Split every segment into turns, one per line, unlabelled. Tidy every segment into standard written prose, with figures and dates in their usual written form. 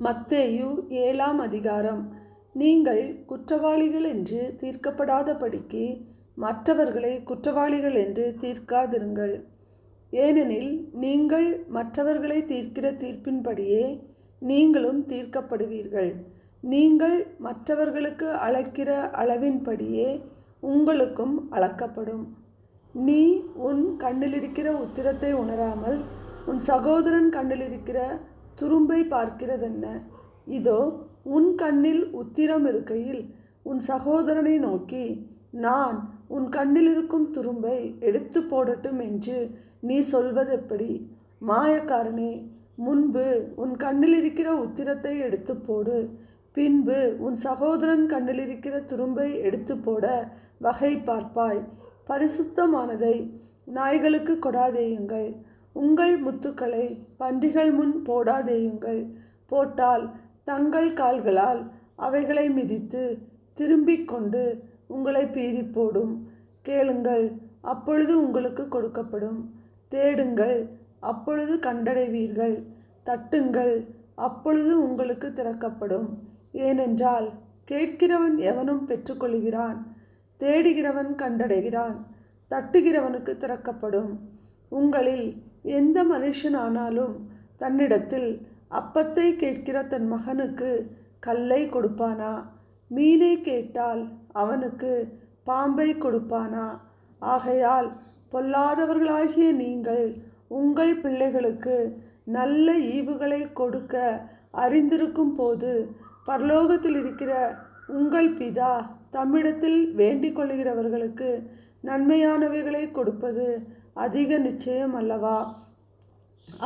மத்தேயு 7ஆம் அதிகாரம். நீங்கள் குற்றவாளிகள் என்று தீர்க்கப்படாதபடிக்கு மற்றவர்களை குற்றவாளிகள் என்று தீர்க்காதிருங்கள். ஏனெனில் நீங்கள் மற்றவர்களை தீர்க்கிற தீர்ப்பின்படியே நீங்களும் தீர்க்கப்படுவீர்கள். நீங்கள் மற்றவர்களுக்கு அளக்கிற அளவின்படியே உங்களுக்கும் அளக்கப்படும். நீ உன் கண்ணிலிருக்கிற உத்திரத்தை உணராமல் உன் சகோதரன் கண்ணிலிருக்கிற துரும்பை பார்க்கிறதென்ன? இதோ, உன் கண்ணில் உத்திரம் இருக்கையில் உன் சகோதரனை நோக்கி, நான் உன் கண்ணில் இருக்கும் துரும்பை எடுத்து போடட்டும் என்று நீ சொல்வதெப்படி? மாயக்காரனே, முன்பு உன் கண்ணில் இருக்கிற உத்திரத்தை எடுத்து போடு, பின்பு உன் சகோதரன் கண்ணில் இருக்கிற துரும்பை எடுத்து போட வகை பார்ப்பாய். பரிசுத்தமானதை நாய்களுக்கு கொடாதேயுங்கள். உங்கள் முத்துக்களை பன்றிகள் முன் போடாதேயுங்கள். போட்டால் தங்கள் கால்களால் அவைகளை மிதித்து திரும்பிக் கொண்டு உங்களை பீறி போடும். கேளுங்கள், அப்பொழுது உங்களுக்கு கொடுக்கப்படும். தேடுங்கள், அப்பொழுது கண்டடைவீர்கள். தட்டுங்கள், அப்பொழுது உங்களுக்கு திறக்கப்படும். ஏனென்றால் கேட்கிறவன் எவனும் பெற்றுக்கொள்கிறான், தேடுகிறவன் கண்டடைகிறான், தட்டுகிறவனுக்கு திறக்கப்படும். உங்களில் எந்த மனுஷனானாலும் தன்னிடத்தில் அப்பத்தை கேட்கிற தன் மகனுக்கு கல்லை கொடுப்பானா? மீனை கேட்டால் அவனுக்கு பாம்பை கொடுப்பானா? ஆகையால் பொல்லாதவர்களாகிய நீங்கள் உங்கள் பிள்ளைகளுக்கு நல்ல ஈவுகளை கொடுக்க அறிந்திருக்கும் போது பரலோகத்தில் இருக்கிற உங்கள் பிதா தம்மிடத்தில் வேண்டிக் கொள்கிறவர்களுக்கு நன்மையானவைகளை கொடுப்பது அதிக நிச்சயம் அல்லவா?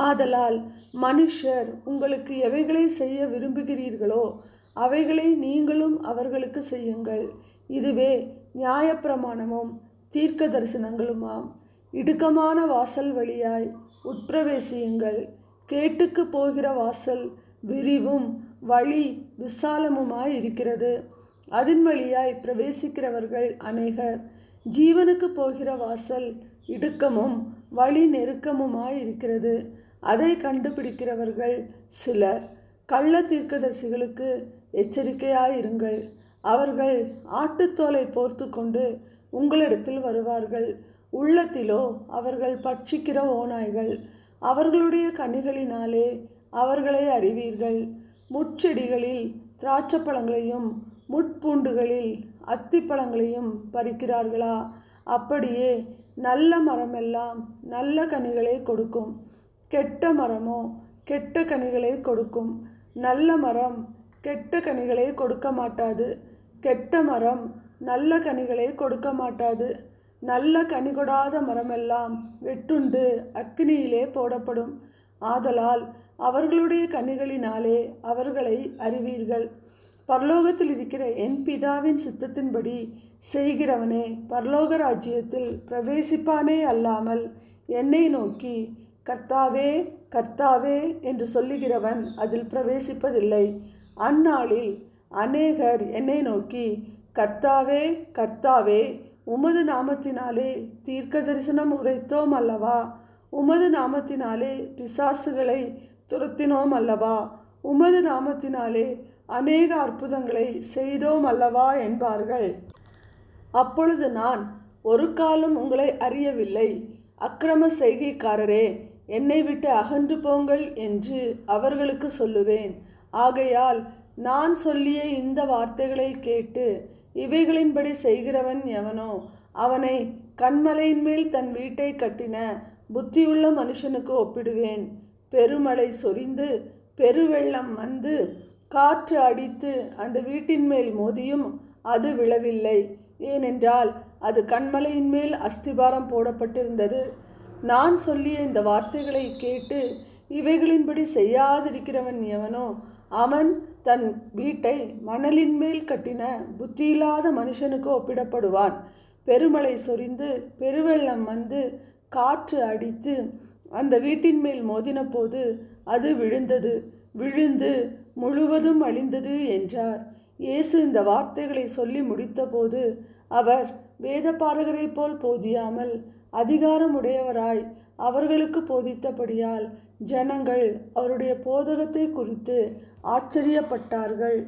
ஆதலால் மனுஷர் உங்களுக்கு எவைகளை செய்ய விரும்புகிறீர்களோ அவைகளை நீங்களும் அவர்களுக்கு செய்யுங்கள். இதுவே நியாயப்பிரமாணமும் தீர்க்க தரிசனங்களுமாம். இடுக்கமான வாசல் வழியாய் உட்பிரவேசியுங்கள். கேட்டுக்கு போகிற வாசல் விரிவும் வழி விசாலமுமாய் இருக்கிறது. அதன் வழியாய் பிரவேசிக்கிறவர்கள் அநேகர். ஜீவனுக்கு போகிற வாசல் இடுக்கமும் வழி நெருக்கமுமாய் இருக்கிறது. அதை கண்டுபிடிக்கிறவர்கள் சிலர். கள்ள தீர்க்கதரிசிகளுக்கு எச்சரிக்கையாயிருங்கள். அவர்கள் ஆட்டுத்தோலை போர்த்து கொண்டு உங்களிடத்தில் வருவார்கள். உள்ளத்திலோ அவர்கள் பட்சிக்கிற ஓநாய்கள். அவர்களுடைய கனிகளினாலே அவர்களை அறிவீர்கள். முட்செடிகளில் திராட்சைப்பழங்களையும் முட்பூண்டுகளில் அத்திப்பழங்களையும் பறிக்கிறார்களா? அப்படியே நல்ல மரமெல்லாம் நல்ல கனிகளை கொடுக்கும், கெட்ட மரமோ கெட்ட கனிகளை கொடுக்கும். நல்ல மரம் கெட்ட கனிகளை கொடுக்க மாட்டாது, கெட்ட மரம் நல்ல கனிகளை கொடுக்க மாட்டாது. நல்ல கனி கொடாத மரமெல்லாம் வெட்டுண்டு அக்கினியிலே போடப்படும். ஆதலால் அவர்களுடைய கனிகளினாலே அவர்களை அறிவீர்கள். பரலோகத்தில் இருக்கிற என் பிதாவின் சித்தத்தின்படி செய்கிறவனே பரலோக ராஜ்யத்தில் பிரவேசிப்பானே அல்லாமல் என்னை நோக்கி கர்த்தாவே கர்த்தாவே என்று சொல்லுகிறவன் அதில் பிரவேசிப்பதில்லை. அந்நாளில் அநேகர் என்னை நோக்கி கர்த்தாவே கர்த்தாவே, உமது நாமத்தினாலே தீர்க்க தரிசனம் உரைத்தோம் அல்லவா? உமது நாமத்தினாலே பிசாசுகளை துரத்தினோம் அல்லவா? உமது நாமத்தினாலே அநேக அற்புதங்களை செய்தோம் அல்லவா என்பார்கள். அப்பொழுது நான், ஒரு காலம் உங்களை அறியவில்லை, அக்கிரம செய்கைக்காரரே, என்னை விட்டு அகன்று போங்கள் என்று அவர்களுக்கு சொல்லுவேன். ஆகையால் நான் சொல்லிய இந்த வார்த்தைகளை கேட்டு இவைகளின்படி செய்கிறவன் எவனோ அவனை கன்மலையின் மேல் தன் வீட்டை கட்டின புத்தியுள்ள மனுஷனுக்கு ஒப்பிடுவேன். பெருமழை சொரிந்து பெருவெள்ளம் வந்து காற்று அடித்து அந்த வீட்டின் மேல் மோதியும் அது விழவில்லை. ஏனென்றால் அது கன்மலையின் மேல் அஸ்திபாரம் போடப்பட்டிருந்தது. நான் சொல்லிய இந்த வார்த்தைகளை கேட்டு இவைகளின்படி செய்யாதிருக்கிறவன் எவனோ அவன் தன் வீட்டை மணலின் மேல் கட்டின புத்தியில்லாத மனுஷனுக்கு ஒப்பிடப்படுவான். பெருமழை சொரிந்து பெருவெள்ளம் வந்து காற்று அடித்து அந்த வீட்டின் மேல் மோதின போது அது விழுந்தது, விழுந்து முழுவதும் அழிந்தது என்றார். இயேசு இந்த வார்த்தைகளை சொல்லி முடித்தபோது அவர் வேதபாரகரை போல் போதியாமல் அதிகாரமுடையவராய் அவர்களுக்கு போதித்தபடியால் ஜனங்கள் அவருடைய போதகத்தை குறித்து ஆச்சரியப்பட்டார்கள்.